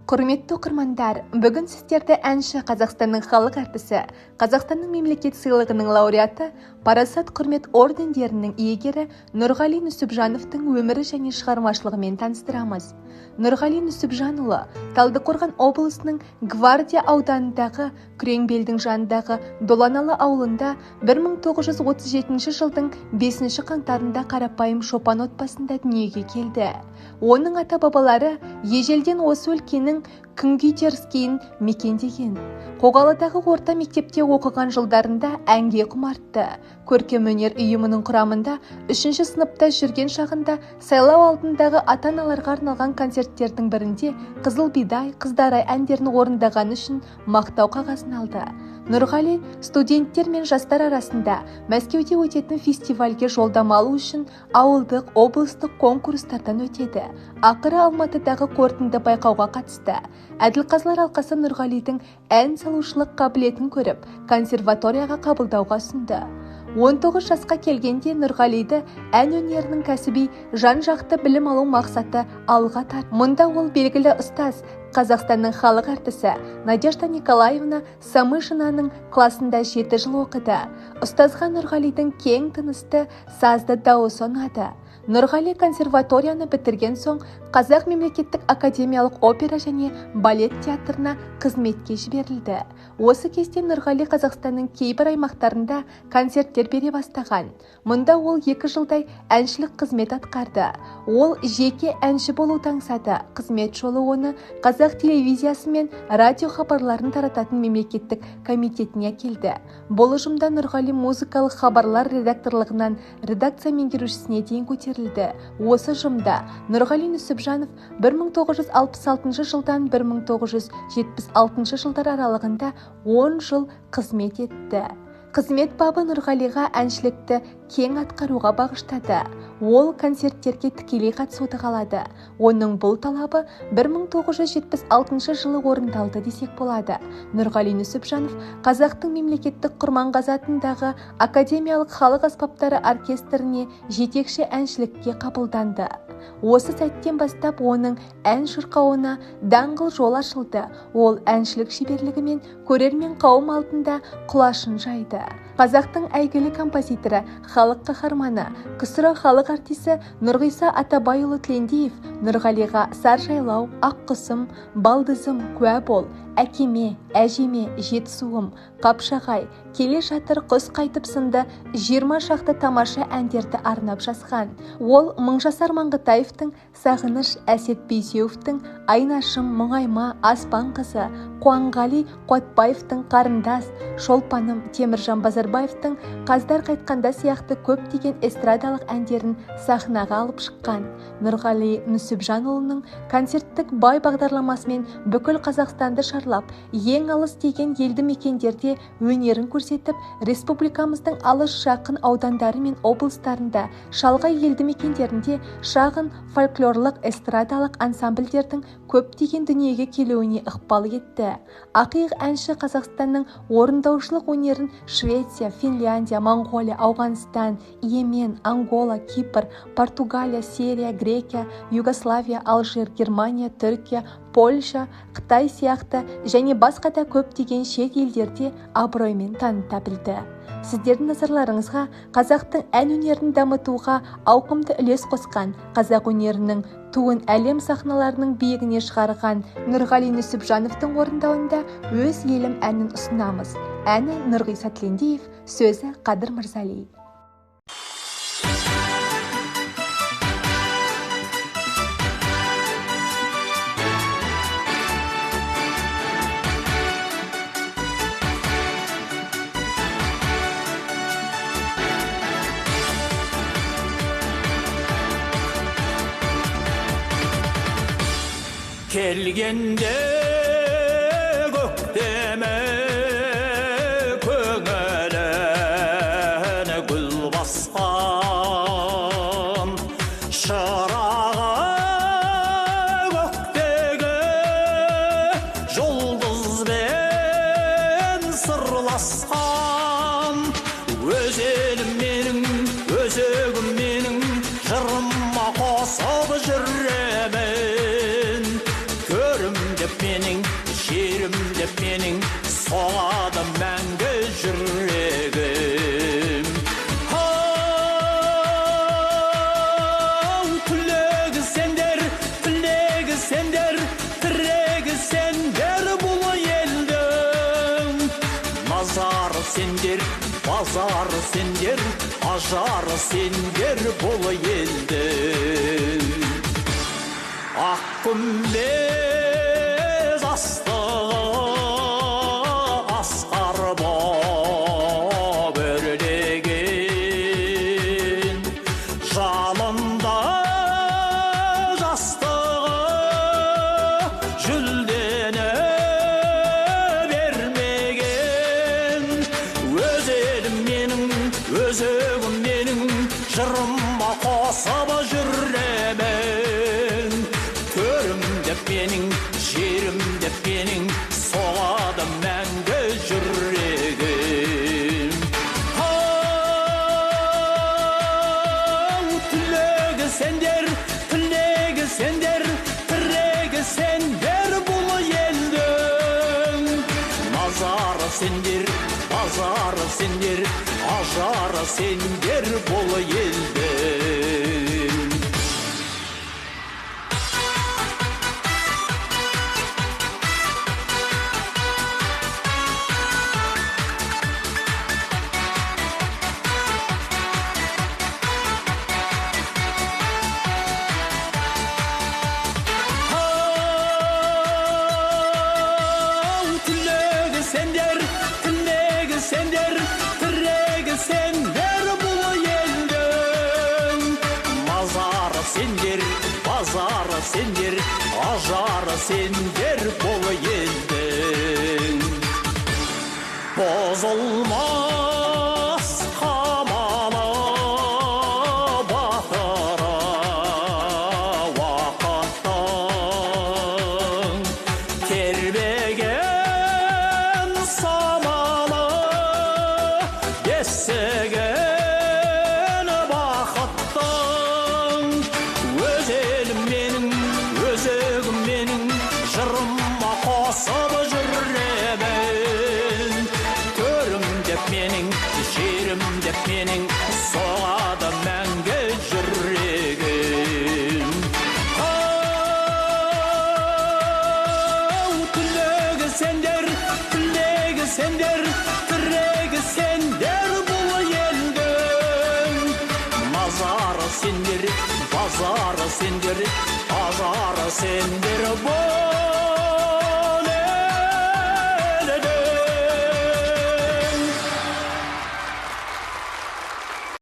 Құрметті оқырмандар, бүгін сіздерді әнші Қазақстанның халық әртісі, Қазақстанның мемлекет сыйлығының лауреаты, Парасат құрмет ордендерінің иегері Нұрғали Нүсіпжановтың өмірі және шығармашылығымен таныстырамыз. Нұрғали Нүсіпжанұлы Талдықорған облысының Гвардия ауданындағы Күреңбелдің жанындағы Доланалы ауылында 1937 жылдың 5 қаңтарында қарапайым шопан отбасында дүниеге келді. Оның ата-бабалары ежелден осы өлкенің күнгей теріскейін мекендеген. Қоғалыдағы орта мектепте оқыған жылдарында әнге құмартты. Көркем өнер ұйымының құрамында 3 сыныпта жүрген шағында сайлау алдындағы ата-аналарға арналған концерттердің бірінде Қызыл бидай, Қыздарай әндерін орындаған үшін мақтау қағазын алды. Нұрғали студенттер мен жастар арасында Мәскеуде өтетін фестивальге жолдама алу үшін ауылдық, облыстық конкурстардан өтеді. Ақыры Алматыдағы қорытынды байқауға қатысты. Әділқазылар алқасы Нұрғалидің ән салушылық қабілетін көріп, консерваторияға қабылдауға ұсынды. 19 жасқа келгенде Нұрғалиді ән өнерінің кәсіби жан-жақты білім алу мақсаты алға тартты. Мұнда ол белгілі ұстаз, Қазақстанның халық әртісі Надежда Николаевна Самышинаның класында 7 жыл оқыды. Ұстазға Нұрғалидің кең тынысты, сазды дауысы ұнады. Нұрғали консерваторияны бітірген соң Қазақ мемлекеттік академиялық опера және балет театрына қызметке жіберілді. Осы кезде Нұрғали Қазақстанның кейбір аймақтарында концерттер бере бастаған. Мұнда ол 2 жылдай әншілік қызмет атқарды. Ол жеке әнші болу таңсады. Қызмет жолы оны Қазақ телевизиясы мен радио хабарларын тарататын мемлекеттік комитетіне келді. Бұл ұжымда Нұрғали музыкалық хабарлар редакторлығынан редакция меңгерушісіне дейін көтерілді. Осы ұжымда Нұрғали Нүсіпжанов 1966 жылдан 1976 жылдар аралығында 10 жыл қызмет етті. Қызмет бабы Нұрғалиға әншілікті кең атқаруға бағыштады. Ол концерттерге тікелей қатысуды қалады. Оның бұл талабы 1976 жылы орындалды десек болады. Нұрғали Нүсіпжанов Қазақтың мемлекеттік Құрманғазы атындағы Академиялық халық аспаптары оркестріне жетекші әншілікке қабылданды. Осы сәттен бастап оның ән шырқауына даңғыл жол ашылды. Ол әншілік шеберлігімен көрермен қауым алдында құлашын жайды. Қазақтың әйгілі композиторы, халық қаһарманы, КСР халық артисі Нұрғиса Атабайұлы Тілендиев Нұрғалиға Саржайлау, Аққұсым, Балдызым, Куә бол, Әкеме, Әжеме, Жетісуым, Қапшағай, Келе жатыр құс қайтып сынды 20 шақты тамаша әндерді арнап жазған. Ол Мыңжасар Маңғытаевтың Сағыныш, Әсет Бейсеуовтың Айнашым, Мұңайма, Аспан қызы, Қуанғали Қуатбаевтың Қарындас, Шолпаным, Теміржан Базарбаевтың Қаздар қайтқанда сияқты көптеген эстрадалық әндерін сахнаға алып шыққан. Нұрғали Нүсіпжанұлының концерттік бай бағдарламасымен бүкіл Қазақстанды шарлап, ең алыс деген елді мекендерде өнерін көрсетіп, республикамыздың алыс жақын аудандары мен облыстарында, шалғай елді мекендерінде шағын фольклорлық эстрадалық ансамбльдердің көптеген дүниеге келуіне ықпал етті. Ақиық әнші Қазақстанның орындаушылық өнерін Швеция, Финляндия, Моңғолия, Ауғанстан, Йемен, Ангола, Кипр, Португалия, Сирия, Грекия, Югославия, Алжир, Германия, Түркия, Польша, Қытай сияқты және басқа да көптеген шет елдерде абыроймен таныта білді. Сіздердің назарларыңызға қазақтың ән өнерін дамытуға ауқымды үлес қосқан, қазақ өнерінің туын әлем сахналарының биігіне шығарған Нұрғали Нүсіпжановтың орындауында өз елім әнін ұсынамыз. Әні Нұрғиса Тілендиев, сөзі Қадыр Мырзали. Келгенде көктеме көңіліне гүл басқан, шырағы көктегі жұлдызбен сырласқан. Өз елім менің, өзегім менің, жырыма қосып жүремін. соғады мәңгі жүрегім. Тілегі сендер, тілегі сендер, тірегі сендер бұл елдің. Назары сендер, базары сендер, ажары сендер бұл елдің. Ақ күмбез астығы асқар боп өрлеген, жанында жастығы жүлдені бермеген. Өз елім менің, өзегім менің, жырыма қосып жүремін. Төрім деп менің, жерім деп менің, соғады мәңгі жүрегім. Тілегі сендер, тілегі сендер, тірегі сендер бұл елдің. Назары сендер, базары сендер, ажары сендер бұл елдің. Sender, tilegi sender, tірегі сендер бұл елдің. Мазары сендер, базары сендер, ажары сендер бұл елдің. Бозылмас қамалы батыры уақыттың, тербеген самалы бесіген бақыттың. Өз елім менің, өзегім менің, жырыма қосып жүремін. Төрім деп менің, жерім деп менің, соғады мәңгі жүрегім. Тілегі сендер, тілегі сендер, тірегі сендер бұл елдің. Мазары сендер, базары сендер, ажары сендер бұл